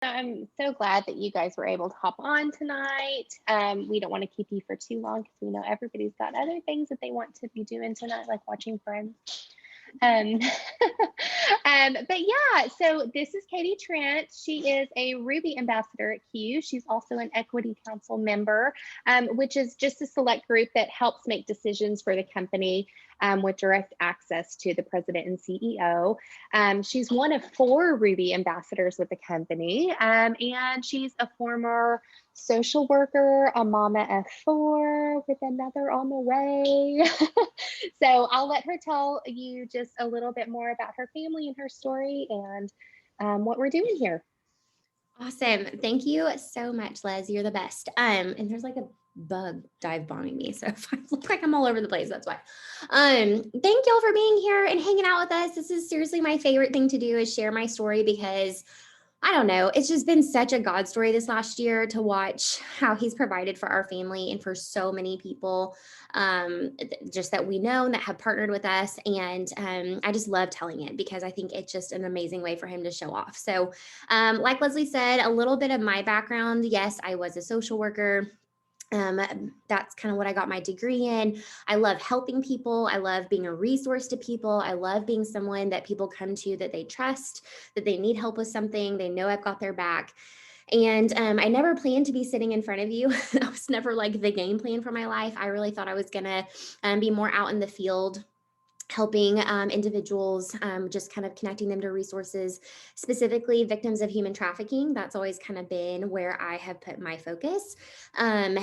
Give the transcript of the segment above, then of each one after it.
I'm so glad that you guys were able to hop on tonight. We don't want to keep you for too long because we know everybody's got other things that they want to be doing tonight, like watching Friends. Um, but yeah, so this is Katie Trent. She is a Ruby ambassador at Q. She's also an Equity Council member, which is just a select group that helps make decisions for the company with direct access to the president and CEO. She's one of 4 Ruby ambassadors with the company, and she's a former social worker, a mama of 4 with another on the way. So I'll let her tell you just a little bit more about her family and her story and what we're doing here. Awesome. Thank you so much, Les. You're the best. And there's like a bug dive bombing me. So if I look like I'm all over the place, that's why. Thank y'all for being here and hanging out with us. This is seriously my favorite thing to do is share my story because I don't know. It's just been such a God story this last year to watch how he's provided for our family and for so many people just that we know and that have partnered with us. And I just love telling it because I think it's just an amazing way for him to show off. So, like Leslie said, a little bit of my background. Yes, I was a social worker. That's kind of what I got my degree in. I love helping people. I love being a resource to people. I love being someone that people come to that they trust, that they need help with something. They know I've got their back. And I never planned to be sitting in front of you. That was never like the game plan for my life. I really thought I was going to be more out in the field helping individuals, just kind of connecting them to resources, specifically victims of human trafficking. That's always kind of been where I have put my focus. And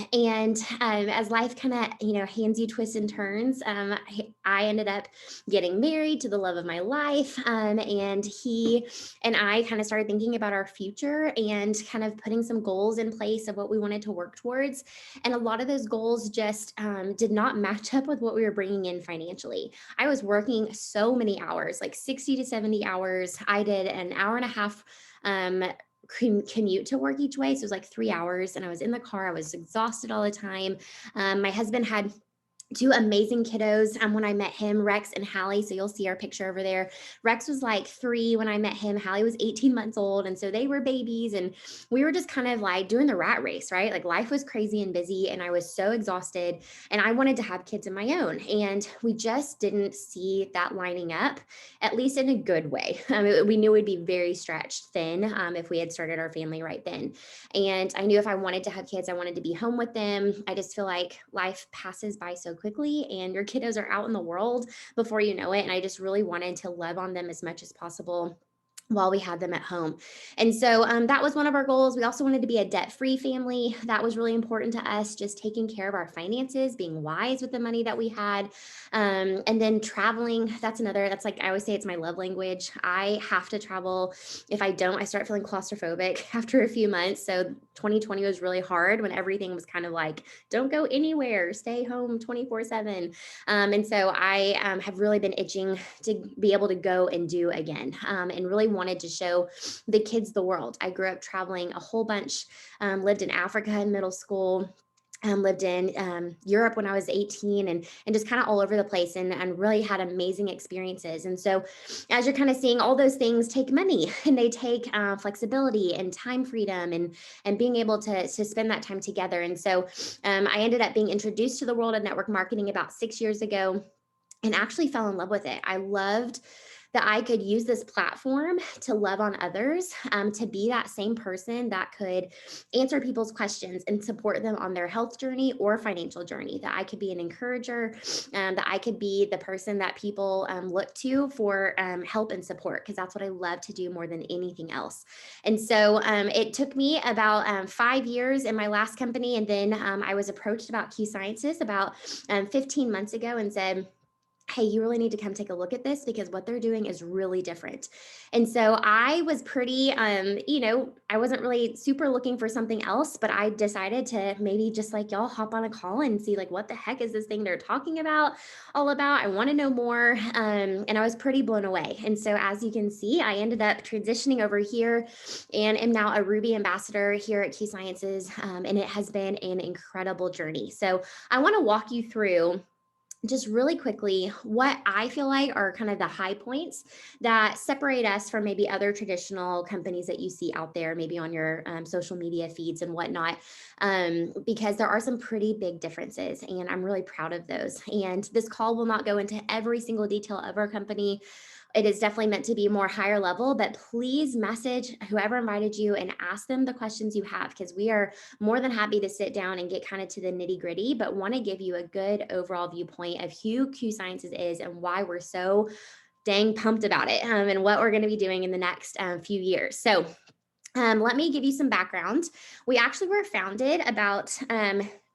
as life kind of, hands you twists and turns, I ended up getting married to the love of my life. And he and I kind of started thinking about our future and kind of putting some goals in place of what we wanted to work towards. And a lot of those goals just did not match up with what we were bringing in financially. I was working so many hours, like 60 to 70 hours. I did an hour and a half commute to work each way. So it was like 3 hours, and I was in the car. I was exhausted all the time. My husband had 2 amazing kiddos when I met him, Rex and Hallie. So you'll see our picture over there. Rex was like 3 when I met him. Hallie was 18 months old. And so they were babies. And we were just kind of like doing the rat race, right? Like life was crazy and busy. And I was so exhausted. And I wanted to have kids of my own. And we just didn't see that lining up, at least in a good way. We knew we'd be very stretched thin if we had started our family right then. And I knew if I wanted to have kids, I wanted to be home with them. I just feel like life passes by so quickly and your kiddos are out in the world before you know it. And I just really wanted to love on them as much as possible while we had them at home. And so that was one of our goals. We also wanted to be a debt-free family. That was really important to us, just taking care of our finances, being wise with the money that we had. And then traveling, that's like, I always say it's my love language. I have to travel. If I don't, I start feeling claustrophobic after a few months. So 2020 was really hard when everything was kind of like, don't go anywhere, stay home 24/7. And so I have really been itching to be able to go and do again, and really wanted to show the kids the world. I grew up traveling a whole bunch, lived in Africa in middle school, lived in Europe when I was 18 and just kind of all over the place and really had amazing experiences. And so as you're kind of seeing, all those things take money and they take flexibility and time freedom and being able to spend that time together. And so I ended up being introduced to the world of network marketing about 6 years ago and actually fell in love with it. I loved that I could use this platform to love on others, to be that same person that could answer people's questions and support them on their health journey or financial journey, that I could be an encourager, that I could be the person that people look to for help and support, because that's what I love to do more than anything else. And so it took me about 5 years in my last company. And then I was approached about Q Sciences about 15 months ago and said, hey, you really need to come take a look at this because what they're doing is really different. And so I was pretty, I wasn't really super looking for something else, but I decided to maybe just like y'all hop on a call and see like, what the heck is this thing they're talking about all about? I want to know more. And I was pretty blown away. And so as you can see, I ended up transitioning over here and am now a Ruby ambassador here at Q Sciences. And it has been an incredible journey. So I want to walk you through just really quickly, what I feel like are kind of the high points that separate us from maybe other traditional companies that you see out there, maybe on your social media feeds and whatnot, because there are some pretty big differences, and I'm really proud of those. And this call will not go into every single detail of our company. It is definitely meant to be more higher level, but please message whoever invited you and ask them the questions you have, because we are more than happy to sit down and get kind of to the nitty gritty, but want to give you a good overall viewpoint of who Q Sciences is and why we're so dang pumped about it, and what we're going to be doing in the next few years. So let me give you some background. We actually were founded about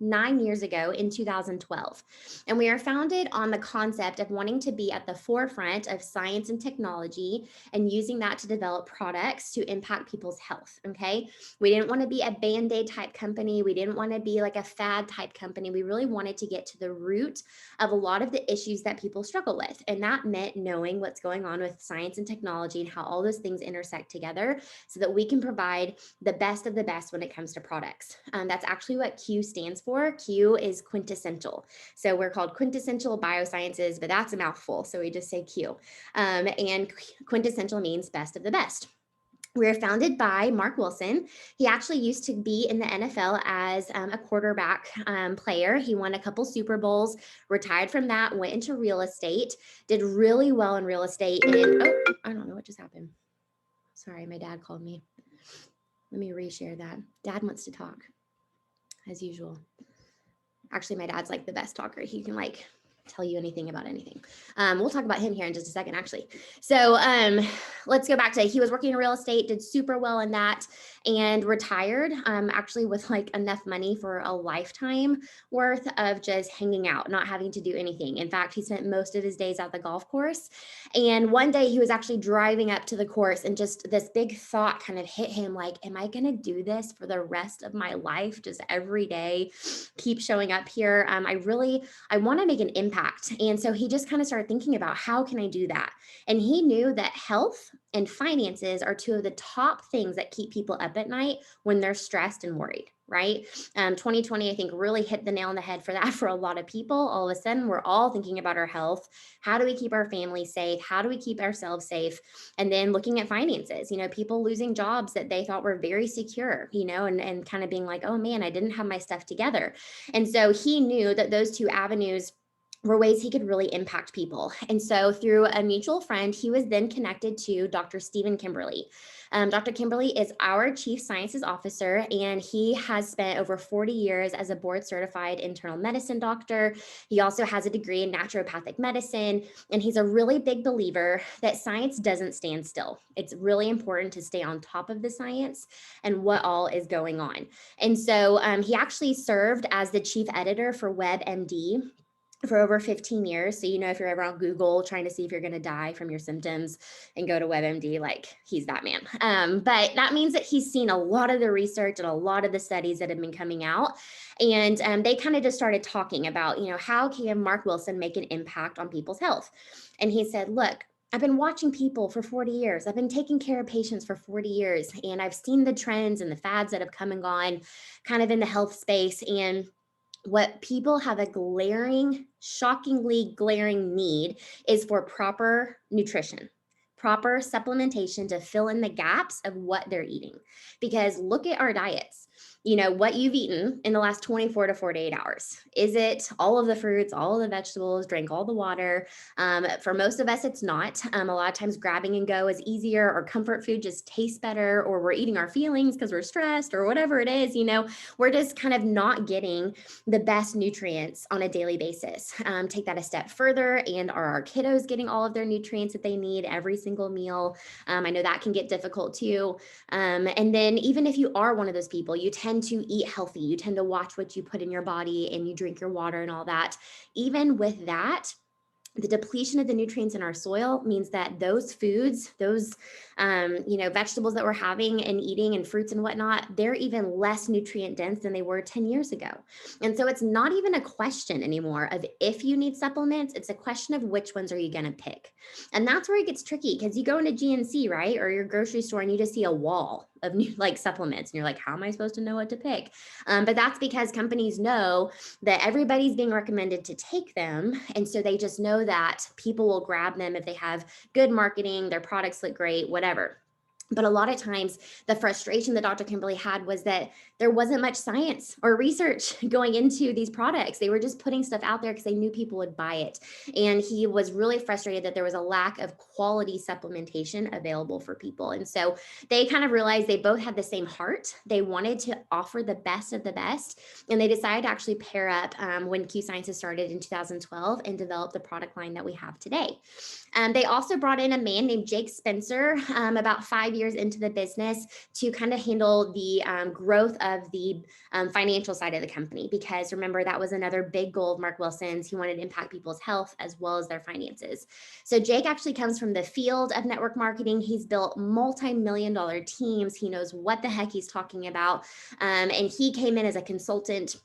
9 years ago in 2012. And we are founded on the concept of wanting to be at the forefront of science and technology and using that to develop products to impact people's health. Okay. We didn't want to be a Band-Aid type company. We didn't want to be like a fad type company. We really wanted to get to the root of a lot of the issues that people struggle with. And that meant knowing what's going on with science and technology and how all those things intersect together so that we can provide the best of the best when it comes to products. That's actually what Q stands for. Q is quintessential. So we're called Quintessential Biosciences, but that's a mouthful. So we just say Q. And quintessential means best of the best. We were founded by Mark Wilson. He actually used to be in the NFL as a quarterback player. He won a couple Super Bowls, retired from that, went into real estate, did really well in real estate. And oh, I don't know what just happened. Sorry, my dad called me. Let me reshare that. Dad wants to talk, as usual. Actually, my dad's like the best talker. He can like tell you anything about anything. We'll talk about him here in just a second, actually. So let's go back to, he was working in real estate, did super well in that, and retired actually with like enough money for a lifetime worth of just hanging out, not having to do anything. In fact, he spent most of his days at the golf course. And one day he was actually driving up to the course, and just this big thought kind of hit him, like, am I going to do this for the rest of my life? Just every day, keep showing up here. I want to make an impact. And so he just kind of started thinking about, how can I do that? And he knew that health and finances are two of the top things that keep people up at night when they're stressed and worried, right? 2020, I think, really hit the nail on the head for that for a lot of people. All of a sudden, we're all thinking about our health. How do we keep our family safe? How do we keep ourselves safe? And then looking at finances, people losing jobs that they thought were very secure, and kind of being like, oh man, I didn't have my stuff together. And so he knew that those two avenues were ways he could really impact people. And so through a mutual friend, he was then connected to Dr. Stephen Kimberly. Dr. Kimberly is our Chief Sciences Officer, and he has spent over 40 years as a board certified internal medicine doctor. He also has a degree in naturopathic medicine, and he's a really big believer that science doesn't stand still. It's really important to stay on top of the science and what all is going on. And so he actually served as the chief editor for WebMD for over 15 years. So, if you're ever on Google trying to see if you're going to die from your symptoms and go to WebMD, like, he's that man. But that means that he's seen a lot of the research and a lot of the studies that have been coming out. And they kind of just started talking about, how can Mark Wilson make an impact on people's health? And he said, look, I've been watching people for 40 years. I've been taking care of patients for 40 years. And I've seen the trends and the fads that have come and gone kind of in the health space. And what people have a shockingly glaring need is for proper nutrition, proper supplementation to fill in the gaps of what they're eating. Because look at our diets. What you've eaten in the last 24 to 48 hours. Is it all of the fruits, all of the vegetables, drink all the water? For most of us, it's not. A lot of times grabbing and go is easier, or comfort food just tastes better, or we're eating our feelings because we're stressed or whatever it is. We're just kind of not getting the best nutrients on a daily basis. Take that a step further, and are our kiddos getting all of their nutrients that they need every single meal? I know that can get difficult too. And then even if you are one of those people, you tend to eat healthy, you tend to watch what you put in your body, and you drink your water and all that. Even with that, the depletion of the nutrients in our soil means that those foods, those vegetables that we're having and eating, and fruits and whatnot, they're even less nutrient dense than they were 10 years ago. And so it's not even a question anymore of if you need supplements, it's a question of which ones are you going to pick. And that's where it gets tricky, because you go into GNC, right, or your grocery store, and you just see a wall of new like supplements. And you're like, how am I supposed to know what to pick? But that's because companies know that everybody's being recommended to take them. And so they just know that people will grab them if they have good marketing, their products look great, whatever. But a lot of times the frustration that Dr. Kimberly had was that there wasn't much science or research going into these products. They were just putting stuff out there because they knew people would buy it. And he was really frustrated that there was a lack of quality supplementation available for people. And so they kind of realized they both had the same heart. They wanted to offer the best of the best. And they decided to actually pair up when Q Sciences started in 2012 and develop the product line that we have today. They also brought in a man named Jake Spencer about 5 years into the business to kind of handle the growth of the financial side of the company, because remember, that was another big goal of Mark Wilson's. He wanted to impact people's health as well as their finances. So Jake actually comes from the field of network marketing. He's built multi-million-dollar teams. He knows what the heck he's talking about. And he came in as a consultant,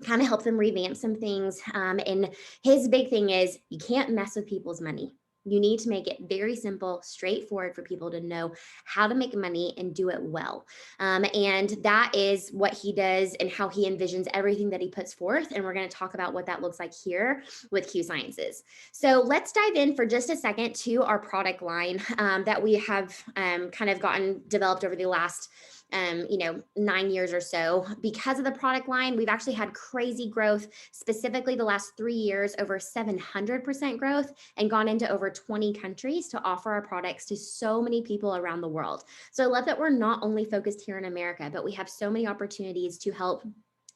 kind of help them revamp some things. And his big thing is you can't mess with people's money. You need to make it very simple, straightforward for people to know how to make money and do it well. And that is what he does and how he envisions everything that he puts forth. And we're going to talk about what that looks like here with Q Sciences. So let's dive in for just a second to our product line that we have kind of gotten developed over the last 9 years or so. Because of the product line, we've actually had crazy growth, specifically the last 3 years, over 700% growth, and gone into over 20 countries to offer our products to so many people around the world. So I love that we're not only focused here in America, but we have so many opportunities to help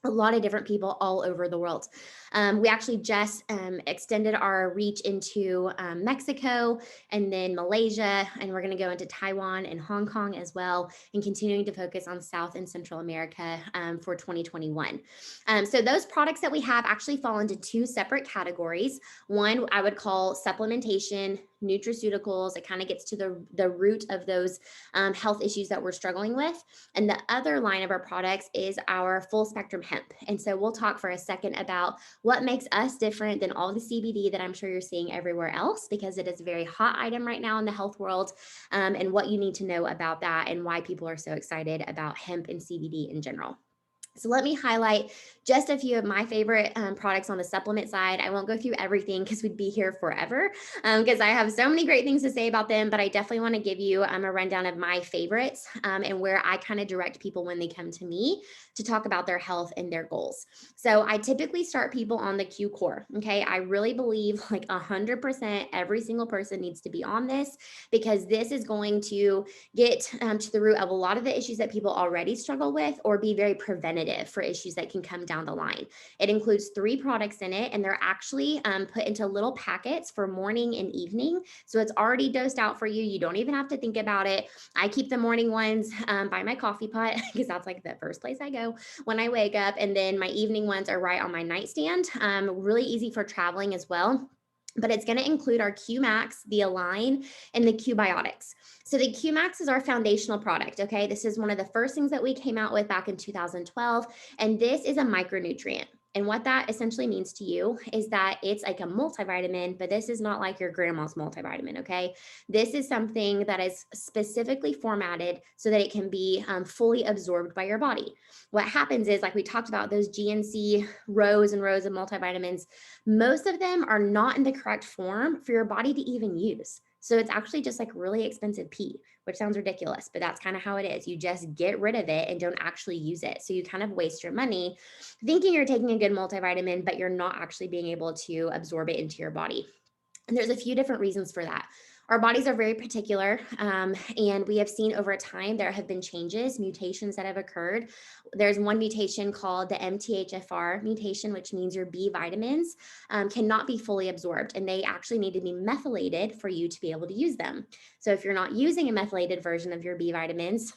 a lot of different people all over the world. We actually just extended our reach into Mexico and then Malaysia, and we're going to go into Taiwan and Hong Kong as well, and continuing to focus on South and Central America for 2021. So those products that we have actually fall into two separate categories. One I would call supplementation, nutraceuticals. It kind of gets to the root of those health issues that we're struggling with. And the other line of our products is our full spectrum hemp. And so we'll talk for a second about what makes us different than all the CBD that I'm sure you're seeing everywhere else, because it is a very hot item right now in the health world, and what you need to know about that and why people are so excited about hemp and CBD in general. So let me highlight just a few of my favorite products on the supplement side. I won't go through everything because we'd be here forever, because I have so many great things to say about them, but I definitely want to give you a rundown of my favorites and where I kind of direct people when they come to me to talk about their health and their goals. So I typically start people on the Q core. Okay. I really believe like 100% every single person needs to be on this, because this is going to get to the root of a lot of the issues that people already struggle with, or be very preventative for issues that can come down the line. It includes 3 products in it, and they're actually put into little packets for morning and evening. So it's already dosed out for you. You don't even have to think about it. I keep the morning ones by my coffee pot, because that's like the first place I go when I wake up. And then my evening ones are right on my nightstand. Really easy for traveling as well. But it's going to include our Qmax, the Align, and the Probiotics. So the Qmax is our foundational product, okay? This is one of the first things that we came out with back in 2012, and this is a micronutrient. And what that essentially means to you is that it's like a multivitamin, but this is not like your grandma's multivitamin, okay? This is something that is specifically formatted so that it can be fully absorbed by your body. What happens is, like we talked about, those GNC rows and rows of multivitamins, most of them are not in the correct form for your body to even use. So it's actually just like really expensive pee, which sounds ridiculous, but that's kind of how it is. You just get rid of it and don't actually use it. So you kind of waste your money thinking you're taking a good multivitamin, but you're not actually being able to absorb it into your body. And there's a few different reasons for that. Our bodies are very particular, and we have seen over time there have been changes, mutations that have occurred. There's one mutation called the MTHFR mutation, which means your B vitamins cannot be fully absorbed, and they actually need to be methylated for you to be able to use them. So if you're not using a methylated version of your B vitamins,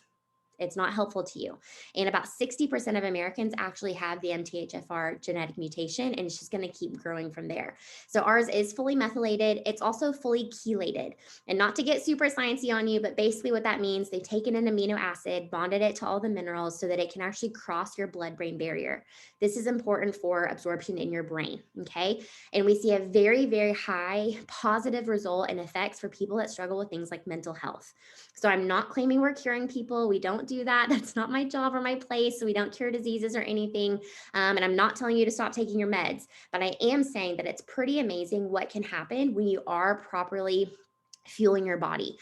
it's not helpful to you. And about 60% of Americans actually have the MTHFR genetic mutation, and it's just going to keep growing from there. So ours is fully methylated. It's also fully chelated. And not to get super sciencey on you, but basically what that means, they've taken an amino acid, bonded it to all the minerals so that it can actually cross your blood-brain barrier. This is important for absorption in your brain, okay? And we see a very, very high positive result and effects for people that struggle with things like mental health. So I'm not claiming we're curing people. We don't do that. That's not my job or my place. So we don't cure diseases or anything. And I'm not telling you to stop taking your meds, but I am saying that it's pretty amazing what can happen when you are properly fueling your body.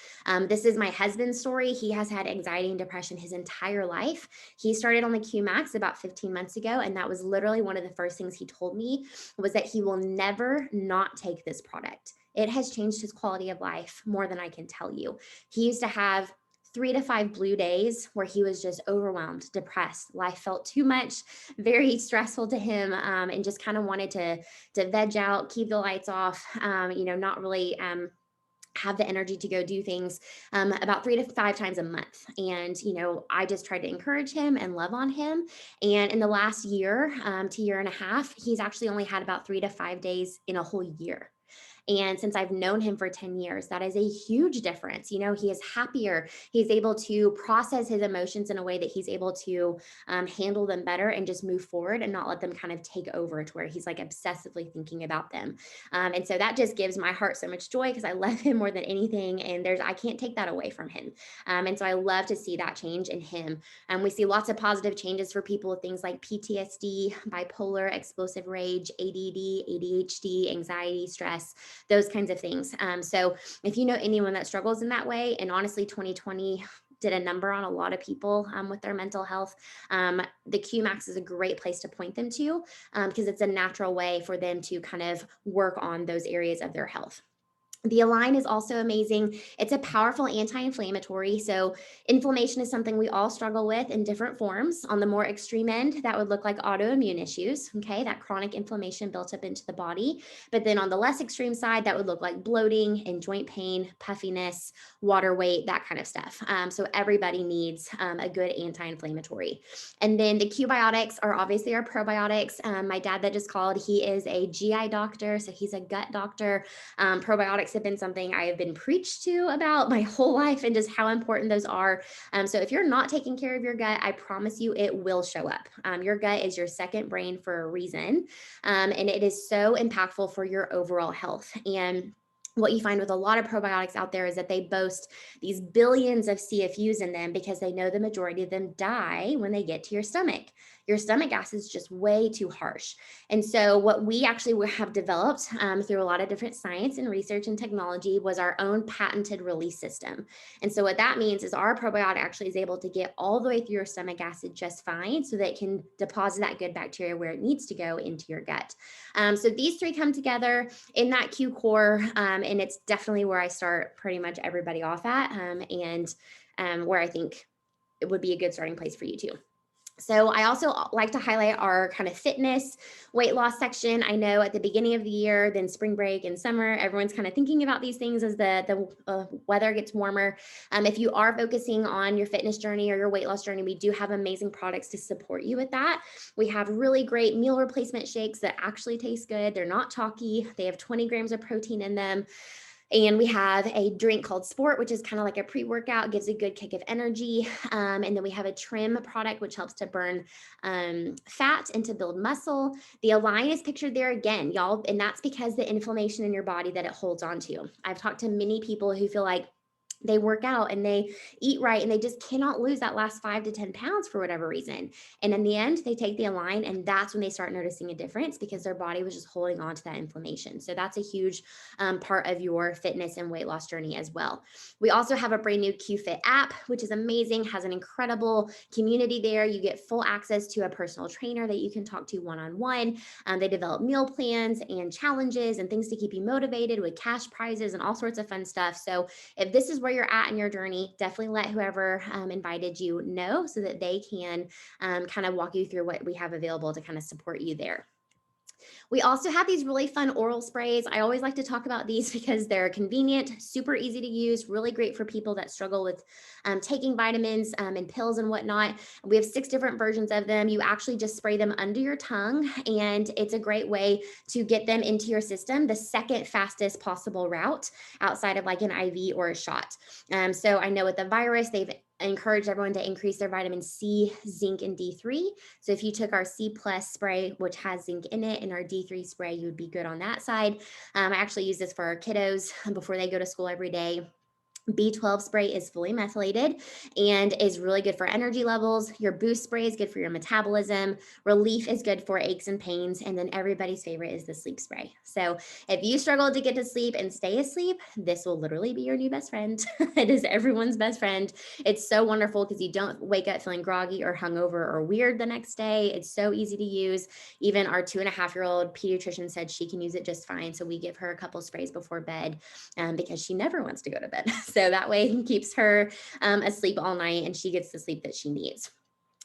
This is my husband's story. He has had anxiety and depression his entire life. He started on the Qmax about 15 months ago, and that was literally one of the first things he told me was that he will never not take this product. It has changed his quality of life more than I can tell you. He used to have 3 to 5 blue days where he was just overwhelmed, depressed. Life felt too much, very stressful to him, and just kind of wanted to veg out, keep the lights off, not really have the energy to go do things about 3 to 5 times a month. And, I just tried to encourage him and love on him. And in the last year to year and a half, he's actually only had about 3 to 5 days in a whole year. And since I've known him for 10 years, that is a huge difference. He is happier. He's able to process his emotions in a way that he's able to handle them better and just move forward and not let them kind of take over to where he's like obsessively thinking about them. And so that just gives my heart so much joy because I love him more than anything. And I can't take that away from him. And so I love to see that change in him. We see lots of positive changes for people with things like PTSD, bipolar, explosive rage, ADD, ADHD, anxiety, stress, those kinds of things. So if you know anyone that struggles in that way, and honestly, 2020 did a number on a lot of people with their mental health, the Qmax is a great place to point them to because it's a natural way for them to kind of work on those areas of their health. The Align is also amazing. It's a powerful anti-inflammatory. So inflammation is something we all struggle with in different forms. On the more extreme end, that would look like autoimmune issues, okay? That chronic inflammation built up into the body. But then on the less extreme side, that would look like bloating and joint pain, puffiness, water weight, that kind of stuff. So everybody needs a good anti-inflammatory. And then the Qbiotics are obviously our probiotics. My dad that just called, he is a GI doctor, so he's a gut doctor. Probiotics have been something I have been preached to about my whole life and just how important those are. So if you're not taking care of your gut, I promise you it will show up. Your gut is your second brain for a reason. And it is so impactful for your overall health. And what you find with a lot of probiotics out there is that they boast these billions of CFUs in them because they know the majority of them die when they get to your stomach. Your stomach acid is just way too harsh. And so what we actually have developed through a lot of different science and research and technology was our own patented release system. And so what that means is our probiotic actually is able to get all the way through your stomach acid just fine so that it can deposit that good bacteria where it needs to go into your gut. So these three come together in that Q core, and it's definitely where I start pretty much everybody off at, and where I think it would be a good starting place for you too. So I also like to highlight our kind of fitness, weight loss section. I know at the beginning of the year, then spring break and summer, everyone's kind of thinking about these things as the weather gets warmer. If you are focusing on your fitness journey or your weight loss journey, we do have amazing products to support you with that. We have really great meal replacement shakes that actually taste good. They're not chalky. They have 20 grams of protein in them. And we have a drink called Sport, which is kind of like a pre-workout, gives a good kick of energy. And then we have a trim product, which helps to burn fat and to build muscle. The Align is pictured there again, y'all. And that's because the inflammation in your body that it holds on to. I've talked to many people who feel like they work out and they eat right and they just cannot lose that last 5 to 10 pounds for whatever reason. And in the end, they take the Align and that's when they start noticing a difference because their body was just holding on to that inflammation. So that's a huge part of your fitness and weight loss journey as well. We also have a brand new QFit app, which is amazing, has an incredible community there. You get full access to a personal trainer that you can talk to one-on-one. They develop meal plans and challenges and things to keep you motivated with cash prizes and all sorts of fun stuff. So if this is where you're at in your journey, definitely let whoever invited you know so that they can kind of walk you through what we have available to kind of support you there. We also have these really fun oral sprays. I always like to talk about these because they're convenient, super easy to use, really great for people that struggle with taking vitamins and pills and whatnot. We have 6 different versions of them. You actually just spray them under your tongue, and it's a great way to get them into your system, the second fastest possible route outside of like an IV or a shot. So I know with the virus, they've encourage everyone to increase their vitamin C, zinc, and D3. So if you took our C+ spray, which has zinc in it, and our D3 spray, you would be good on that side. I actually use this for our kiddos before they go to school every day. B12 spray is fully methylated and is really good for energy levels. Your boost spray is good for your metabolism. Relief is good for aches and pains. And then everybody's favorite is the sleep spray. So if you struggle to get to sleep and stay asleep, this will literally be your new best friend. It is everyone's best friend. It's so wonderful because you don't wake up feeling groggy or hungover or weird the next day. It's so easy to use. Even our 2.5-year-old pediatrician said she can use it just fine. So we give her a couple sprays before bed because she never wants to go to bed. So that way it keeps her asleep all night and she gets the sleep that she needs.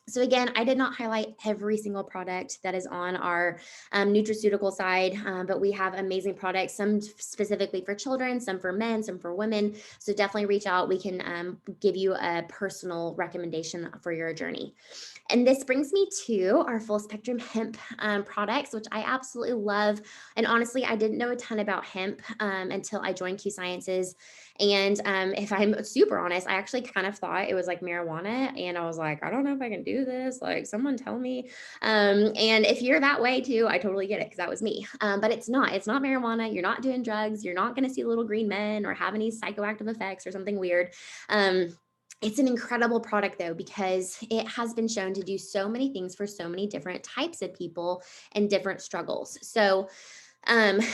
So again, I did not highlight every single product that is on our nutraceutical side, but we have amazing products, some specifically for children, some for men, some for women. So definitely reach out. We can give you a personal recommendation for your journey. And this brings me to our full spectrum hemp products, which I absolutely love. And honestly, I didn't know a ton about hemp until I joined Q Sciences. And if I'm super honest, I actually kind of thought it was like marijuana. And I was like, I don't know if I can do this. Like, someone tell me. And if you're that way too, I totally get it because that was me. But it's not marijuana. You're not doing drugs. You're not going to see little green men or have any psychoactive effects or something weird. It's an incredible product though, because it has been shown to do so many things for so many different types of people and different struggles. So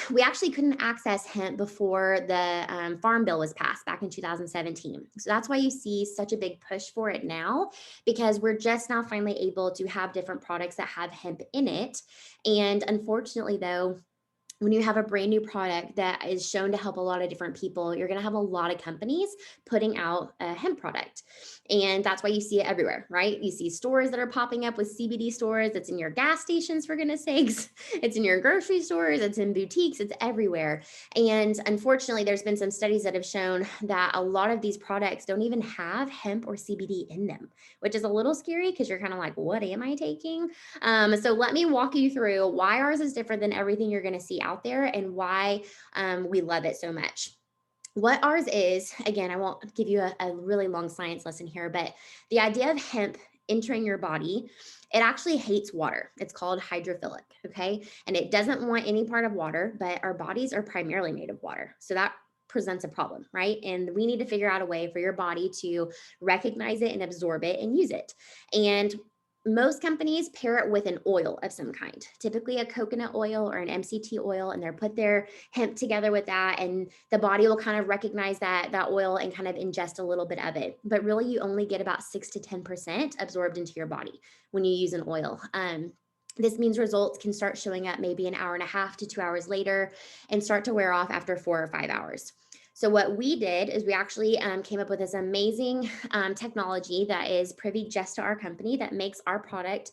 we actually couldn't access hemp before the Farm Bill was passed back in 2017. So that's why you see such a big push for it now, because we're just now finally able to have different products that have hemp in it. And unfortunately though, when you have a brand new product that is shown to help a lot of different people, you're going to have a lot of companies putting out a hemp product. And that's why you see it everywhere, right? You see stores that are popping up with CBD stores. It's in your gas stations, for goodness sakes. It's in your grocery stores. It's in boutiques. It's everywhere. And unfortunately, there's been some studies that have shown that a lot of these products don't even have hemp or CBD in them, which is a little scary because you're kind of like, what am I taking? So let me walk you through why ours is different than everything you're going to see out there and why we love it so much. What ours is, again, I won't give you a really long science lesson here, but the idea of hemp entering your body, it actually hates water. It's called hydrophilic, okay? And it doesn't want any part of water, but our bodies are primarily made of water. So that presents a problem, right? And we need to figure out a way for your body to recognize it and absorb it and use it. And most companies pair it with an oil of some kind, typically a coconut oil or an MCT oil, and they're put their hemp together with that, and the body will kind of recognize that oil and kind of ingest a little bit of it. But really, you only get about 6 to 10% absorbed into your body when you use an oil. This means results can start showing up maybe an hour and a half to 2 hours later and start to wear off after 4 or 5 hours. So what we did is we actually came up with this amazing technology that is privy just to our company that makes our product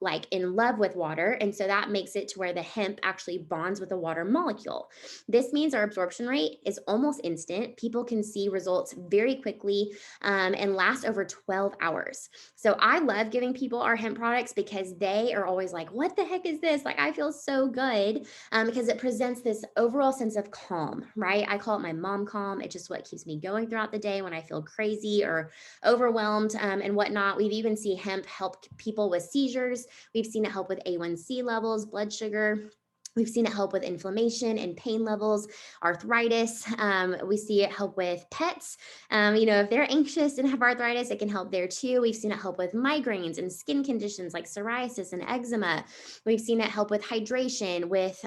like in love with water. And so that makes it to where the hemp actually bonds with a water molecule. This means our absorption rate is almost instant. People can see results very quickly and last over 12 hours. So I love giving people our hemp products because they are always like, what the heck is this? Like, I feel so good because it presents this overall sense of calm, right? I call it my mom calm. It's just what keeps me going throughout the day when I feel crazy or overwhelmed and whatnot. We've even seen hemp help people with seizures. We've seen it help with A1C levels, blood sugar. We've seen it help with inflammation and pain levels, arthritis. We see it help with pets. If they're anxious and have arthritis, it can help there too. We've seen it help with migraines and skin conditions like psoriasis and eczema. We've seen it help with hydration, with,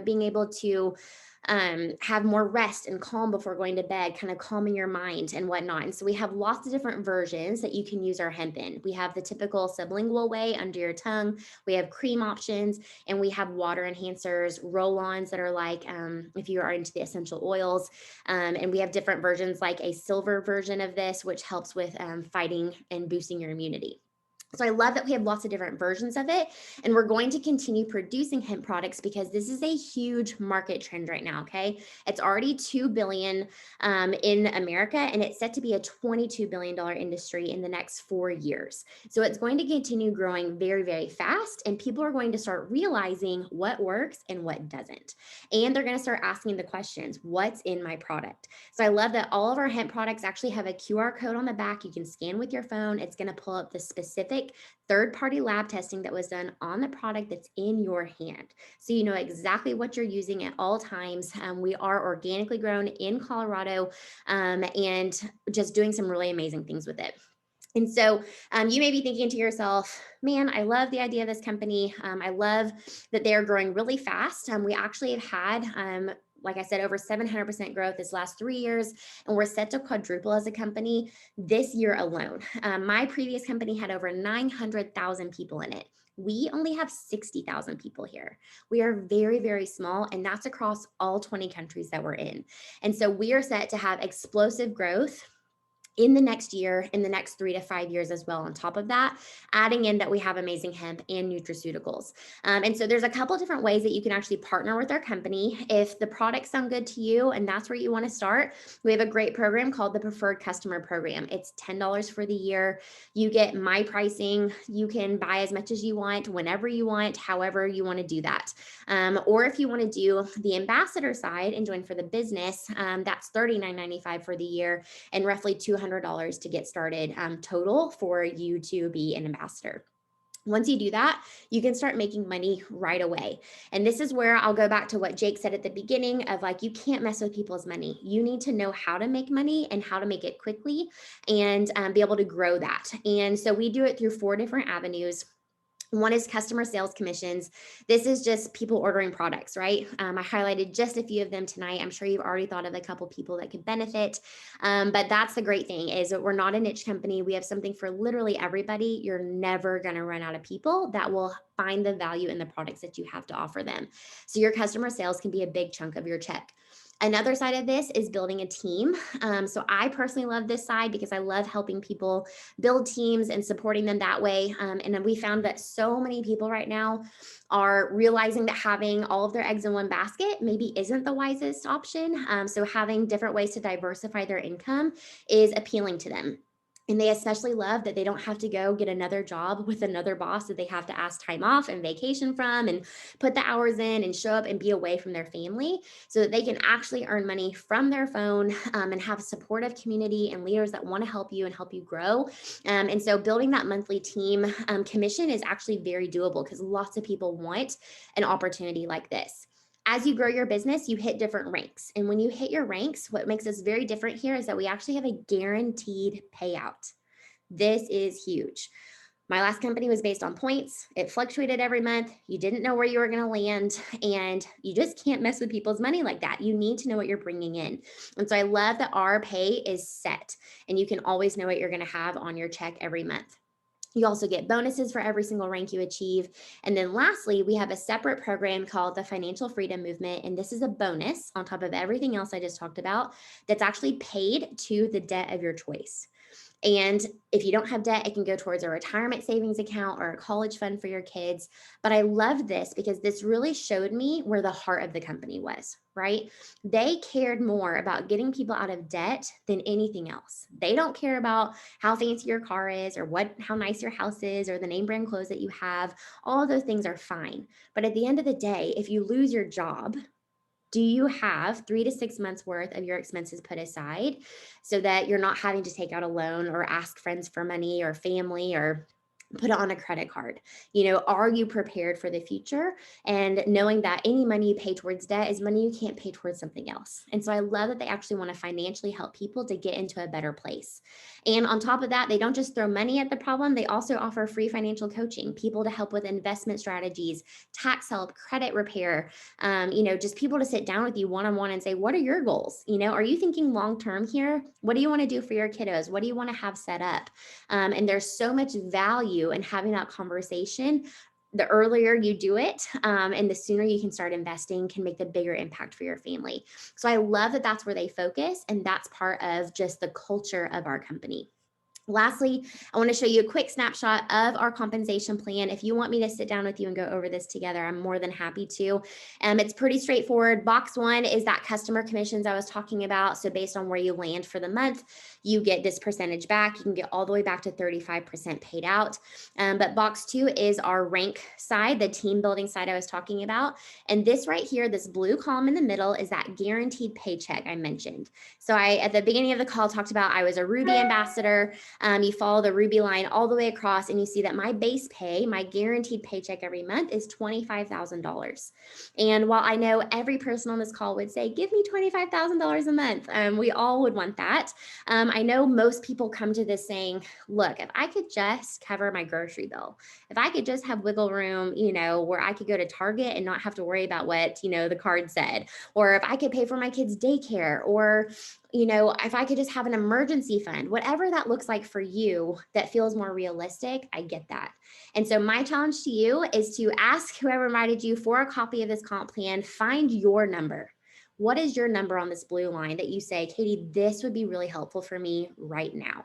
being able to have more rest and calm before going to bed, kind of calming your mind and whatnot. And so we have lots of different versions that you can use our hemp in. We have the typical sublingual way under your tongue. We have cream options, and we have water enhancers, roll-ons that are like, if you are into the essential oils. And we have different versions, like a silver version of this, which helps with fighting and boosting your immunity. So I love that we have lots of different versions of it, and we're going to continue producing hemp products because this is a huge market trend right now, okay? It's already $2 billion in America, and it's set to be a $22 billion industry in the next 4 years. So it's going to continue growing very, very fast, and people are going to start realizing what works and what doesn't. And they're going to start asking the questions, what's in my product? So I love that all of our hemp products actually have a QR code on the back you can scan with your phone. It's going to pull up the specific quick third-party lab testing that was done on the product that's in your hand. So you know exactly what you're using at all times. We are organically grown in Colorado, and just doing some really amazing things with it. And so you may be thinking to yourself, man, I love the idea of this company. I love that they are growing really fast. We actually have had, like I said, over 700% growth this last 3 years, and we're set to quadruple as a company this year alone. My previous company had over 900,000 people in it. We only have 60,000 people here. We are very, very small, and that's across all 20 countries that we're in. And so we are set to have explosive growth in the next year, in the next 3 to 5 years as well. On top of that, adding in that we have amazing hemp and nutraceuticals. And so there's a couple different ways that you can actually partner with our company. If the products sound good to you and that's where you want to start, we have a great program called the Preferred Customer Program. It's $10 for the year. You get my pricing. You can buy as much as you want, whenever you want, however you want to do that. Or if you want to do the ambassador side and join for the business, that's $39.95 for the year and roughly $200 to get started total for you to be an ambassador. Once you do that, you can start making money right away. And this is where I'll go back to what Jake said at the beginning of like, you can't mess with people's money. You need to know how to make money and how to make it quickly and be able to grow that. And so we do it through 4 different avenues. One is customer sales commissions. This is just people ordering products, right? I highlighted just a few of them tonight. I'm sure you've already thought of a couple people that could benefit. But that's the great thing is that we're not a niche company. We have something for literally everybody. You're never going to run out of people that will find the value in the products that you have to offer them. So your customer sales can be a big chunk of your check. Another side of this is building a team. So I personally love this side because I love helping people build teams and supporting them that way. And we found that so many people right now are realizing that having all of their eggs in one basket maybe isn't the wisest option. So having different ways to diversify their income is appealing to them. And they especially love that they don't have to go get another job with another boss that they have to ask time off and vacation from and put the hours in and show up and be away from their family so that they can actually earn money from their phone and have a supportive community and leaders that want to help you and help you grow. And so building that monthly team commission is actually very doable because lots of people want an opportunity like this. As you grow your business, you hit different ranks. And when you hit your ranks, what makes us very different here is that we actually have a guaranteed payout. This is huge. My last company was based on points. It fluctuated every month. You didn't know where you were going to land, and you just can't mess with people's money like that. You need to know what you're bringing in. And so I love that our pay is set, and you can always know what you're going to have on your check every month. You also get bonuses for every single rank you achieve. And then lastly, we have a separate program called the Financial Freedom Movement. And this is a bonus on top of everything else I just talked about that's actually paid to the debt of your choice. And if you don't have debt, it can go towards a retirement savings account or a college fund for your kids. But I love this because this really showed me where the heart of the company was, right? They cared more about getting people out of debt than anything else. They don't care about how fancy your car is or how nice your house is or the name brand clothes that you have. All of those things are fine. But at the end of the day, if you lose your job, do you have 3 to 6 months worth of your expenses put aside so that you're not having to take out a loan or ask friends for money or family or put it on a credit card? You know, are you prepared for the future? And knowing that any money you pay towards debt is money you can't pay towards something else. And so I love that they actually want to financially help people to get into a better place. And on top of that, they don't just throw money at the problem. They also offer free financial coaching, people to help with investment strategies, tax help, credit repair, just people to sit down with you one-on-one and say, what are your goals? You know, are you thinking long-term here? What do you want to do for your kiddos? What do you want to have set up? And there's so much value in having that conversation. The earlier you do it and the sooner you can start investing can make the bigger impact for your family. So I love that that's where they focus, and that's part of just the culture of our company. Lastly, I want to show you a quick snapshot of our compensation plan. If you want me to sit down with you and go over this together, I'm more than happy to. It's pretty straightforward. Box 1 is that customer commissions I was talking about. So based on where you land for the month, you get this percentage back. You can get all the way back to 35% paid out. But box 2 is our rank side, the team building side I was talking about. And this right here, this blue column in the middle is that guaranteed paycheck I mentioned. So at the beginning of the call, talked about I was a Ruby ambassador. You follow the ruby line all the way across and you see that my base pay, my guaranteed paycheck every month is $25,000. And while I know every person on this call would say, give me $25,000 a month, we all would want that. I know most people come to this saying, look, if I could just cover my grocery bill, if I could just have wiggle room, where I could go to Target and not have to worry about what, the card said, or if I could pay for my kids' daycare, or if I could just have an emergency fund, whatever that looks like for you that feels more realistic, I get that. And so my challenge to you is to ask whoever invited you for a copy of this comp plan, find your number. What is your number on this blue line that you say, Katie, this would be really helpful for me right now?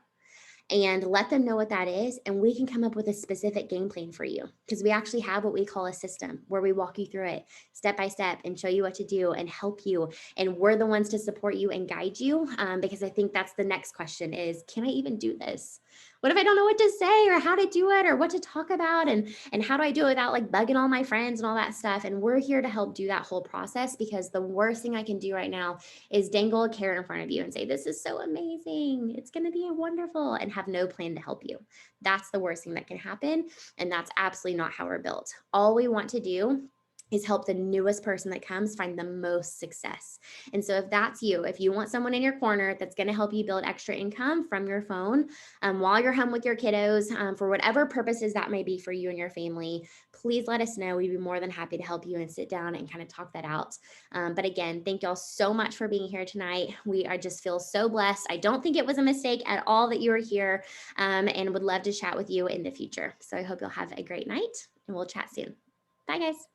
And let them know what that is. And we can come up with a specific game plan for you, because we actually have what we call a system where we walk you through it step by step and show you what to do and help you. And we're the ones to support you and guide you, because I think that's the next question is, can I even do this? What if I don't know what to say or how to do it or what to talk about? And how do I do it without like bugging all my friends and all that stuff? And we're here to help do that whole process, because the worst thing I can do right now is dangle a carrot in front of you and say, this is so amazing, it's going to be wonderful, and have no plan to help you. That's the worst thing that can happen. And that's absolutely not how we're built. All we want to do is help the newest person that comes find the most success. And so if that's you, if you want someone in your corner that's going to help you build extra income from your phone while you're home with your kiddos, for whatever purposes that may be for you and your family, please let us know. We'd be more than happy to help you and sit down and kind of talk that out. But again, thank y'all so much for being here tonight. I just feel so blessed. I don't think it was a mistake at all that you were here, and would love to chat with you in the future. So I hope you'll have a great night, and we'll chat soon. Bye, guys.